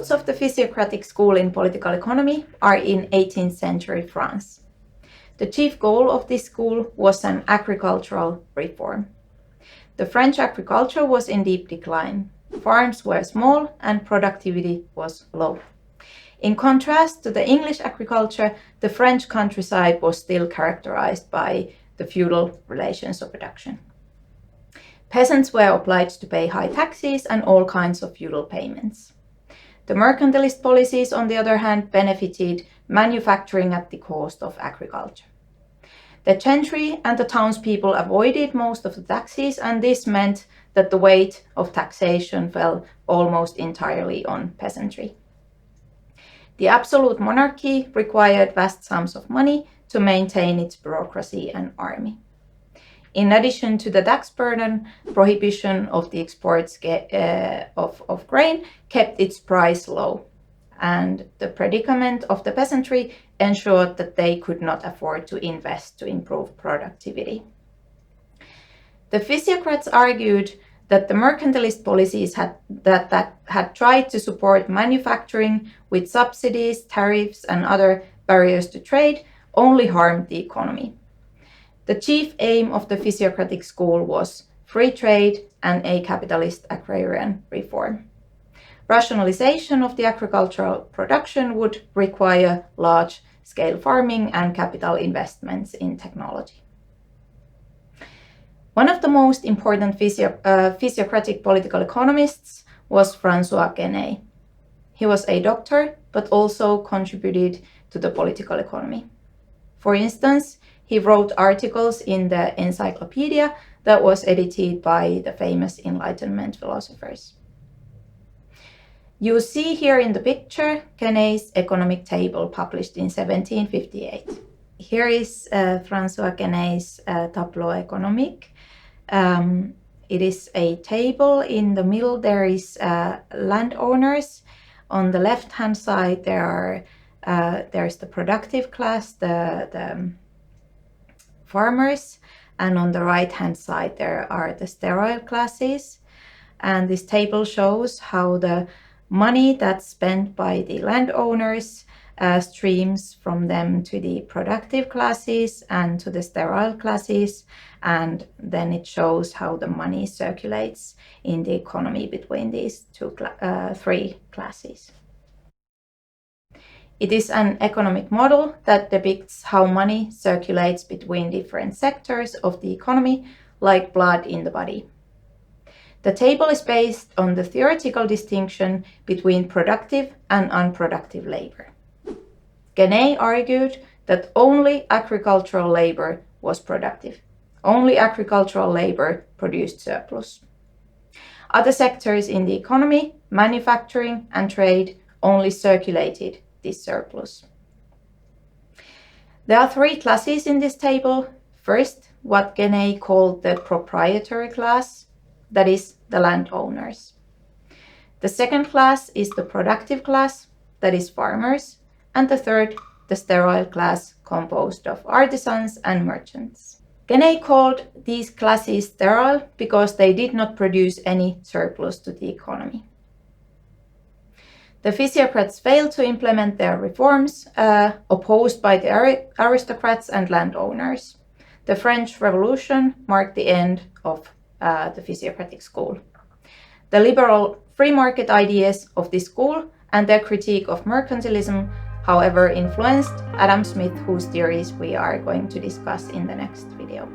roots of the Physiocratic school in political economy are in 18th century France. The chief goal of this school was an agricultural reform. The French agriculture was in deep decline. Farms were small and productivity was low. In contrast to the English agriculture, the French countryside was still characterized by the feudal relations of production. Peasants were obliged to pay high taxes and all kinds of feudal payments. The mercantilist policies, on the other hand, benefited manufacturing at the cost of agriculture. The gentry and the townspeople avoided most of the taxes, and this meant that the weight of taxation fell almost entirely on peasantry. The absolute monarchy required vast sums of money to maintain its bureaucracy and army. In addition to the tax burden, prohibition of the exports of grain kept its price low, and the predicament of the peasantry ensured that they could not afford to invest to improve productivity. The Physiocrats argued that the mercantilist policies had tried to support manufacturing with subsidies, tariffs, and other barriers to trade only harmed the economy. The chief aim of the Physiocratic school was free trade and a capitalist agrarian reform. Rationalization of the agricultural production would require large-scale farming and capital investments in technology. One of the most important Physiocratic political economists was François Quesnay. He was a doctor, but also contributed to the political economy. For instance, he wrote articles in the encyclopedia that was edited by the famous Enlightenment philosophers. You see here in the picture Quesnay's economic table published in 1758. Here is François Quesnay's Tableau Économique. It is a table. In the middle there is landowners. On the left-hand side there's the productive class, the farmers, and on the right-hand side there are the sterile classes. And this table shows how the money that's spent by the landowners streams from them to the productive classes and to the sterile classes, and then it shows how the money circulates in the economy between these three classes. It is an economic model that depicts how money circulates between different sectors of the economy, like blood in the body. The table is based on the theoretical distinction between productive and unproductive labor. Quesnay argued that only agricultural labor was productive. Only agricultural labor produced surplus. Other sectors in the economy, manufacturing and trade, only circulated this surplus. There are three classes in this table. First, what Quesnay called the proprietary class, that is, the landowners. The second class is the productive class, that is, farmers. And the third, the sterile class, composed of artisans and merchants. Quesnay called these classes sterile because they did not produce any surplus to the economy. The Physiocrats failed to implement their reforms, opposed by the aristocrats and landowners. The French Revolution marked the end of the Physiocratic school. The liberal free market ideas of this school and their critique of mercantilism, however, influenced Adam Smith, whose theories we are going to discuss in the next video.